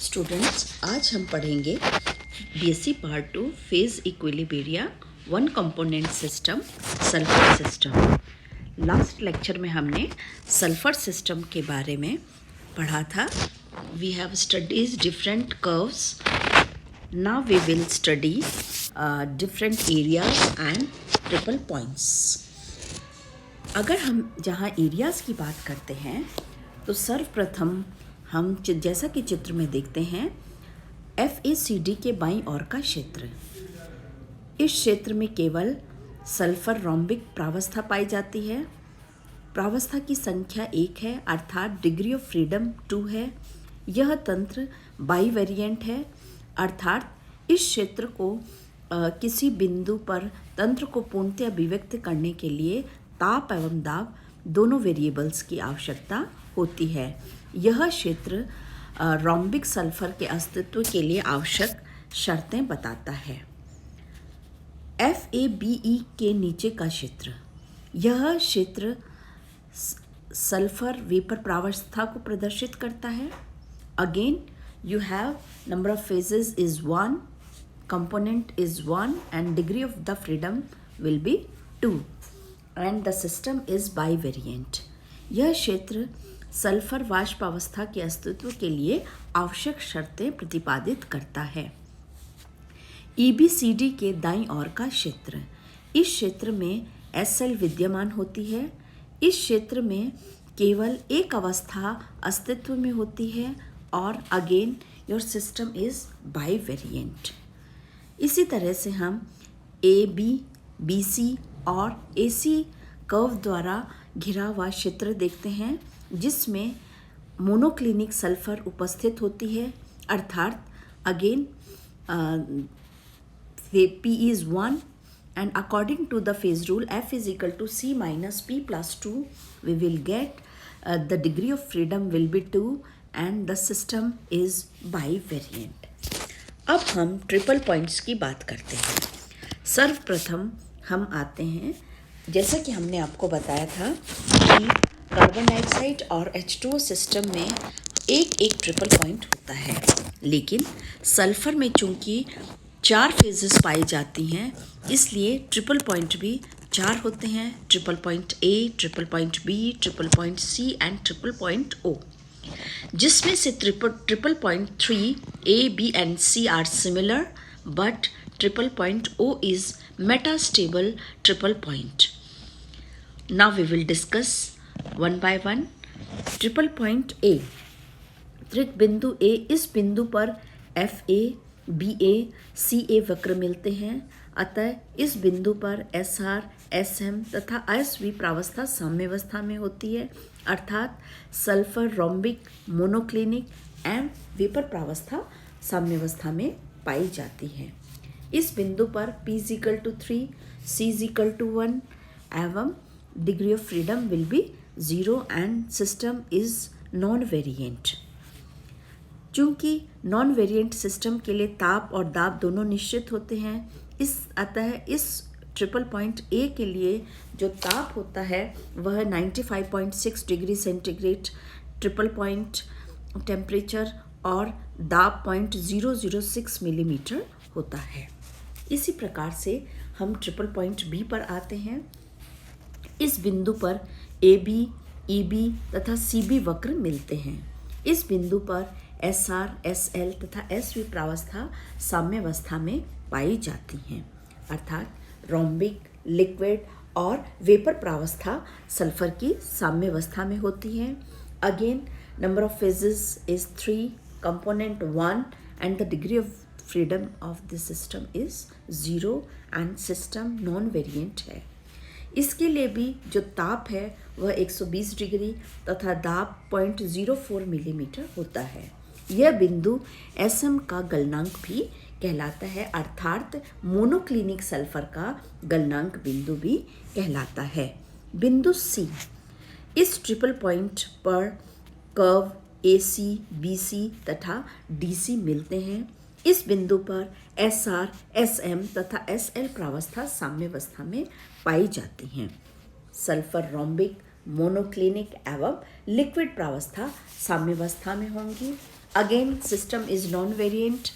Students, आज हम पढ़ेंगे BSc part 2 phase equilibria one component system sulphur system. Last lecture में हमने सल्फर सिस्टम के बारे में पढ़ा था। We have studies different curves. Now we will study different areas and triple points. अगर हम जहाँ एरियाज़ की बात करते हैं तो सर्वप्रथम हम जैसा कि चित्र में देखते हैं FACD के बाईं ओर का क्षेत्र। इस क्षेत्र में केवल सल्फर रोम्बिक प्रावस्था पाई जाती है। प्रावस्था की संख्या 1 है, अर्थात डिग्री ऑफ फ्रीडम 2 है। यह तंत्र बाईवेरिएंट है, अर्थात इस क्षेत्र को किसी बिंदु पर तंत्र को पूर्णतः अभिव्यक्त करने के लिए ताप एवं दाब दोनों वेरिएबल्स की आवश्यकता होती है। यह क्षेत्र रोम्बिक सल्फर के अस्तित्व के लिए आवश्यक शर्तें बताता है। FABE के नीचे का क्षेत्र, यह क्षेत्र सल्फर वेपर प्रावस्था को प्रदर्शित करता है। Again you have number of phases is 1, component is 1 and degree of the freedom will be 2 and the system is bivariant। यह क्षेत्र सल्फर वाष्प अवस्था के अस्तित्व के लिए आवश्यक शर्तें प्रतिपादित करता है। EBCD के दाईं ओर का क्षेत्र, इस क्षेत्र में SL विद्यमान होती है। इस क्षेत्र में केवल एक अवस्था अस्तित्व में होती है और अगेन योर सिस्टम इज बाईवेरिएंट। इसी तरह से हम AB, BC और AC कर्व द्वारा घिरा हुआ क्षेत्र देखते हैं, जिसमें मोनोक्लिनिक सल्फर उपस्थित होती है, अर्थात again P is 1 and according to the phase rule F is equal to C minus P plus 2 we will get the degree of freedom will be 2 and the system is bivariant। अब हम triple points की बात करते हैं। सर्वप्रथम हम आते हैं, जैसा कि हमने आपको बताया था कि कार्बन डाइऑक्साइड और H2O सिस्टम में एक एक ट्रिपल पॉइंट होता है, लेकिन सल्फर में चूंकि 4 फेजेस पाई जाती हैं, इसलिए ट्रिपल पॉइंट भी 4 होते हैं। Triple point A, triple point B, triple point C and triple point O, जिसमें से triple point 3 A, B and C are similar but triple point O is metastable triple point। Now we will discuss one by one। Triple point A, त्रिक बिंदु A, इस बिंदु पर FA, BA, CA वक्र मिलते हैं, अतः इस बिंदु पर SR, SM तथा SV प्रावस्था साम्यावस्था में होती है, अर्थात सल्फर रोम्बिक मोनोक्लिनिक एवं वेपर प्रावस्था साम्यावस्था में पाई जाती है। इस बिंदु पर P is equal to 3, C is equal to 1 एवं degree of freedom will be 0 and system is non variant. चूँकि नॉन वेरिएंट सिस्टम के लिए ताप और दाब दोनों निश्चित होते हैं, अतः इस ट्रिपल पॉइंट A के लिए जो ताप होता है वह 95.6 degree centigrade triple point temperature और दाब 0.006 मिलीमीटर होता है। इसी प्रकार से हम ट्रिपल पॉइंट B पर आते हैं। इस बिंदु पर AB, EB तथा CB वक्र मिलते हैं। इस बिंदु पर SR, SL तथा SV प्रावस्था साम्यावस्था में पाई जाती हैं, अर्थात रोम्बिक, लिक्विड और वेपर प्रावस्था सल्फर की साम्यावस्था में होती है। Again number of phases is 3, component 1 and the degree of freedom of the system is 0 and system non variant है। इसके लिए भी जो ताप है वह 120 डिग्री तथा दाब 0.04 मिलीमीटर होता है। यह बिंदु SM का गलनांक भी कहलाता है, अर्थात मोनोक्लिनिक सल्फर का गलनांक बिंदु भी कहलाता है। बिंदु C, इस ट्रिपल पॉइंट पर कर्व AC, BC तथा DC मिलते हैं। इस बिंदु पर SR, SM तथा SL प्रावस्था साम्यावस्था में पाई जाती हैं। सल्फर रोम्बिक, मोनोक्लिनिक एवं लिक्विड प्रावस्था साम्यावस्था में होंगी, again system is non variant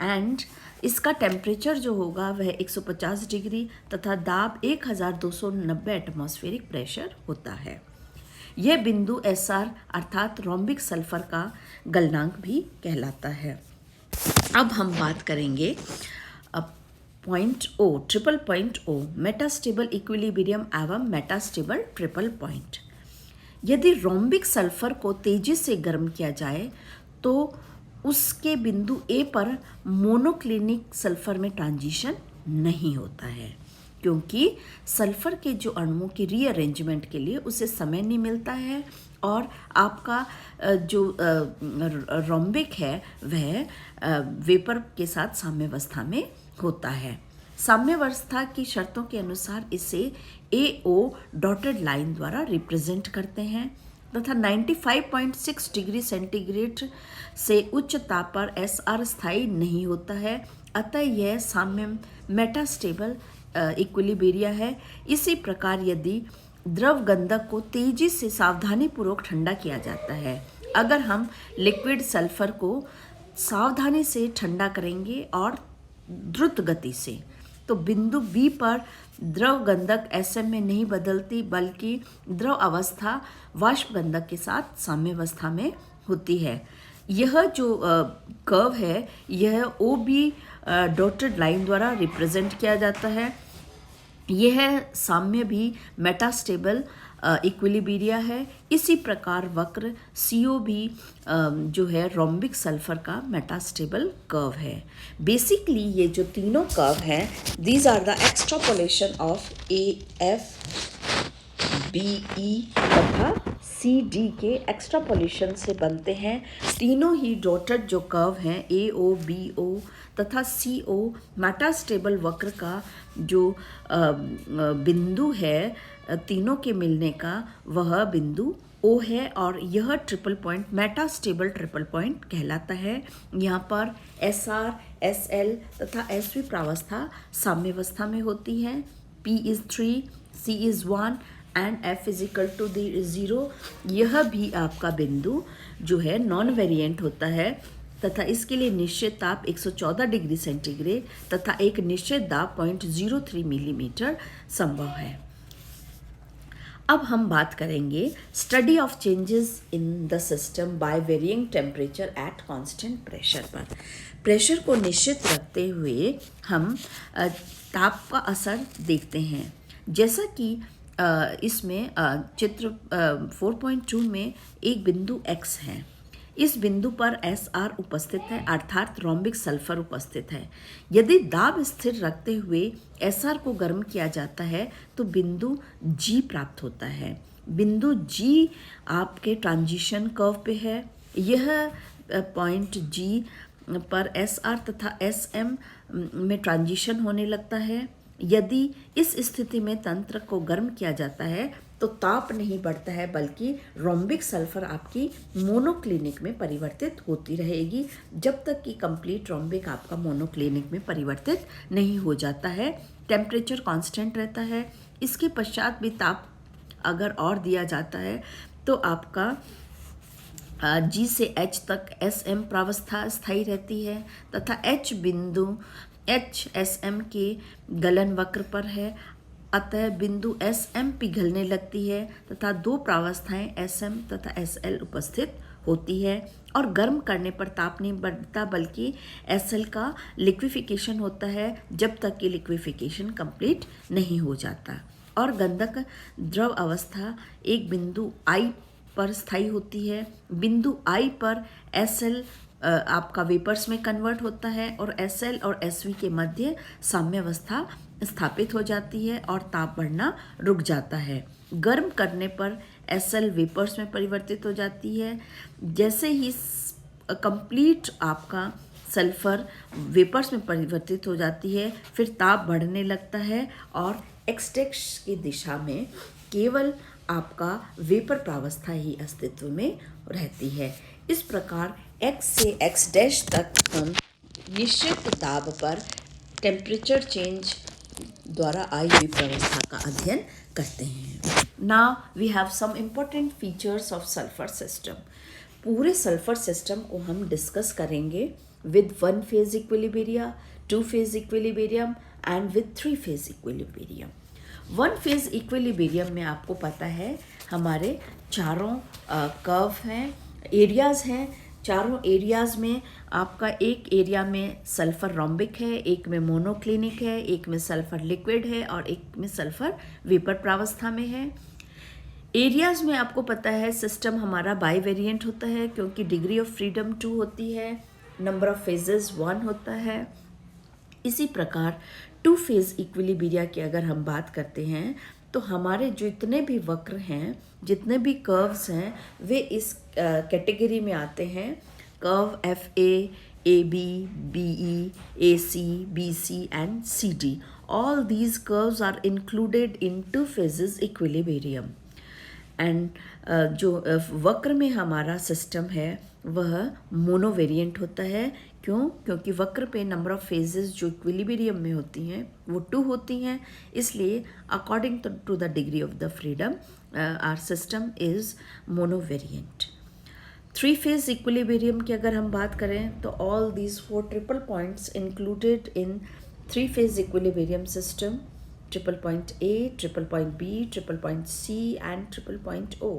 and इसका टेम्परेचर जो होगा वह 150 डिग्री तथा दाब 1290 एटमॉस्फेरिक प्रेशर होता है। यह बिंदु SR अर्थात रोम्बिक सल्फर का गलनांक भी कहलाता है। अब हम बात करेंगे point O, triple point O, metastable equilibrium एवं मेटास्टेबल ट्रिपल पॉइंट। यदि रोम्बिक सल्फर को तेजी से गर्म किया जाए तो उसके बिंदु A पर मोनोक्लिनिक सल्फर में ट्रांजिशन नहीं होता है, क्योंकि सल्फर के जो अणुओं की रीअरेंजमेंट के लिए उसे समय नहीं मिलता है और आपका जो रोम्बिक है वह वेपर के साथ साम्यावस्था में होता है। साम्यावस्था की शर्तों के अनुसार इसे AO डॉटेड लाइन द्वारा रिप्रेजेंट करते हैं तथा 95.6 डिग्री सेंटीग्रेड से उच्च ताप पर SR स्थायी नहीं होता है, अतः यह साम्य मेटास्टेबल इक्विलिब्रिया है। इसी प्रकार यदि द्रव गंधक को तेजी से सावधानीपूर्वक ठंडा किया जाता है, अगर हम लिक्विड सल्फर को सावधानी से ठंडा करेंगे और द्रुत गति से, तो बिंदु B पर द्रव गंधक SM में नहीं बदलती बल्कि द्रव अवस्था वाष्प गंधक के साथ साम्यावस्था में होती है। यह जो कर्व है यह OB डॉटेड लाइन द्वारा रिप्रेजेंट किया जाता है। यह साम्य भी मेटास्टेबल इक्विलिब्रिया है। इसी प्रकार वक्र CO भी जो है रोम्बिक सल्फर का मेटास्टेबल कर्व है। बेसिकली ये जो तीनों कर्व हैं, these are the extrapolation of AF, BE तथा CD के एक्सट्रापोलेशन से बनते हैं। तीनों ही डॉटेड जो कर्व हैं AO, BO तथा CO मेटास्टेबल वक्र का जो बिंदु है तीनों के मिलने का वह बिंदु O है और यह triple point metastable triple point कहलाता है। यहाँ पर SR, SL तथा SV प्रावस्था साम्यावस्था में होती है। P is 3, C is 1 and F is equal to 0। यह भी आपका बिंदु जो है नॉन वेरिएंट होता है तथा इसके लिए निश्चित ताप 114 डिग्री सेंटीग्रेड तथा एक निश्चित दाब 0.03 मिलीमीटर संभव है। अब हम बात करेंगे study of changes in the system by varying temperature at constant pressure पर। प्रेशर को निश्चित रखते हुए हम ताप का असर देखते हैं। जैसा कि इसमें चित्र 4.2 में एक बिंदु X है। इस बिंदु पर SR उपस्थित है अर्थात रोम्बिक सल्फर उपस्थित है। यदि दाब स्थिर रखते हुए SR को गर्म किया जाता है तो बिंदु G प्राप्त होता है। बिंदु G आपके ट्रांजिशन कर्व पे है। यह पॉइंट G पर SR तथा SM में ट्रांजिशन होने लगता है। यदि इस स्थिति में तंत्र को गर्म किया जाता है तो ताप नहीं बढ़ता है बल्कि रोम्बिक सल्फर आपकी मोनोक्लिनिक में परिवर्तित होती रहेगी जब तक कि कंप्लीट रोम्बिक आपका मोनोक्लिनिक में परिवर्तित नहीं हो जाता है। टेम्परेचर कांस्टेंट रहता है। इसके पश्चात भी ताप अगर और दिया जाता है तो आपका G से H तक SM प्रावस्था स्थायी रहती है तथा H बिंदु HSM के गलन वक्र पर है, अतः बिंदु SM पिघलने लगती है तथा दो प्रावस्थाएं SM तथा SL उपस्थित होती है और गर्म करने पर ताप नहीं बढ़ता बल्कि SL का लिक्विफिकेशन होता है जब तक कि लिक्विफिकेशन कंप्लीट नहीं हो जाता और गंधक द्रव अवस्था एक बिंदु I पर स्थायी होती है। बिंदु I पर SL आपका वेपर्स में कन्वर्ट होता है और SL और SV के मध्य साम्यावस्था स्थापित हो जाती है और ताप बढ़ना रुक जाता है। गर्म करने पर SL वेपर्स में परिवर्तित हो जाती है। जैसे ही कंप्लीट आपका सल्फर वेपर्स में परिवर्तित हो जाती है फिर ताप बढ़ने लगता है और एक्सटेक्स की दिशा में केवल आपका वेपर प्रावस्था ही अस्तित्व में रहती है। इस प्रकार X से X डैश तक हम निश्चित दाब पर टेम्परेचर चेंज द्वारा आई हुई प्रावस्था का अध्ययन करते हैं। Now we have some important features of sulphur system. पूरे सल्फर सिस्टम को हम डिस्कस करेंगे with 1 phase equilibria, 2 phase equilibrium and with 3 phase equilibrium. 1 phase equilibrium में आपको पता है हमारे चारों कर्व हैं, एरियाज़ हैं। चारों एरियाज़ में आपका एक एरिया में सल्फ़र रोम्बिक है, एक में मोनोक्लिनिक है, एक में सल्फ़र लिक्विड है और एक में सल्फ़र वेपर प्रावस्था में है। एरियाज़ में आपको पता है सिस्टम हमारा बाई वेरिएंट होता है क्योंकि डिग्री ऑफ फ्रीडम 2 होती है, नंबर ऑफ फेजेस 1 होता है। इसी प्रकार 2 फेज इक्विलिब्रिया की अगर हम बात करते हैं तो हमारे जो इतने भी वक्र हैं, जितने भी कर्व्स हैं, वे इस कैटेगरी में आते हैं। Curve FA, AB, BE, AC, BC and CD. All these curves are included in 2 phases equilibrium. And जो वक्र में हमारा सिस्टम है वह मोनोवेरिएंट होता है। क्योंकि वक्र पे नंबर ऑफ फेजेस जो इक्विलिब्रियम में होती हैं वो 2 होती हैं, इसलिए according to the degree of the freedom our system is monovariant. 3 phase equilibrium की अगर हम बात करें तो all these 4 triple points included in 3 phase equilibrium system, triple point A, triple point B, triple point C and triple point O।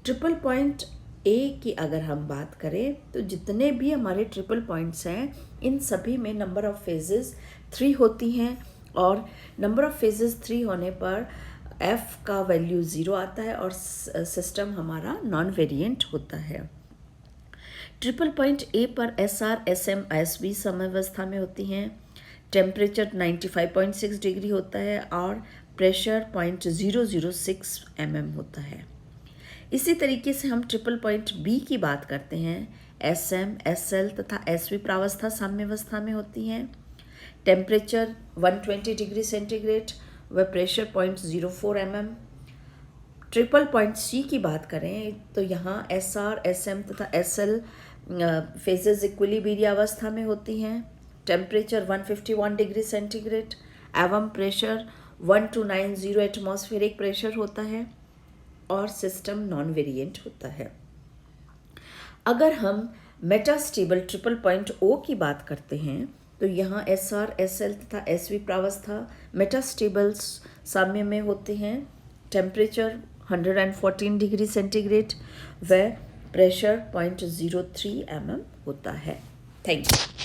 Triple point A की अगर हम बात करें तो जितने भी हमारे ट्रिपल पॉइंट्स हैं इन सभी में नंबर ऑफ फेजेस 3 होती हैं और नंबर ऑफ फेजेस 3 होने पर F का वैल्यू 0 आता है और सिस्टम हमारा नॉन वेरिएंट होता है। ट्रिपल पॉइंट A पर SR, SM, SB समवस्था में होती हैं। टेम्परेचर 95.6 डिग्री होता है और प्रेशर 0.006 mm होता है। इसी तरीके से हम ट्रिपल पॉइंट B की बात करते हैं। SM, SL तथा SV प्रावस्था साम्यावस्था में होती हैं। टेम्परेचर 120 डिग्री सेंटीग्रेड व pressure 0.04 mm। Triple point C की बात करें तो यहाँ SR, SM तथा SL फेजेस इक्विलिब्रिया अवस्था में होती हैं। टेम्परेचर 151 डिग्री सेंटीग्रेड एवं प्रेशर 1290 एटमॉस्फेरिक प्रेशर होता है और सिस्टम नॉन वेरिएंट होता है। अगर हम मेटास्टेबल ट्रिपल पॉइंट O की बात करते हैं तो यहाँ SR, SL तथा SV प्रावस्था मेटास्टेबल साम्य में होते हैं। टेम्परेचर 114 डिग्री सेंटीग्रेड व प्रेशर 0.03 mm होता है। Thank you.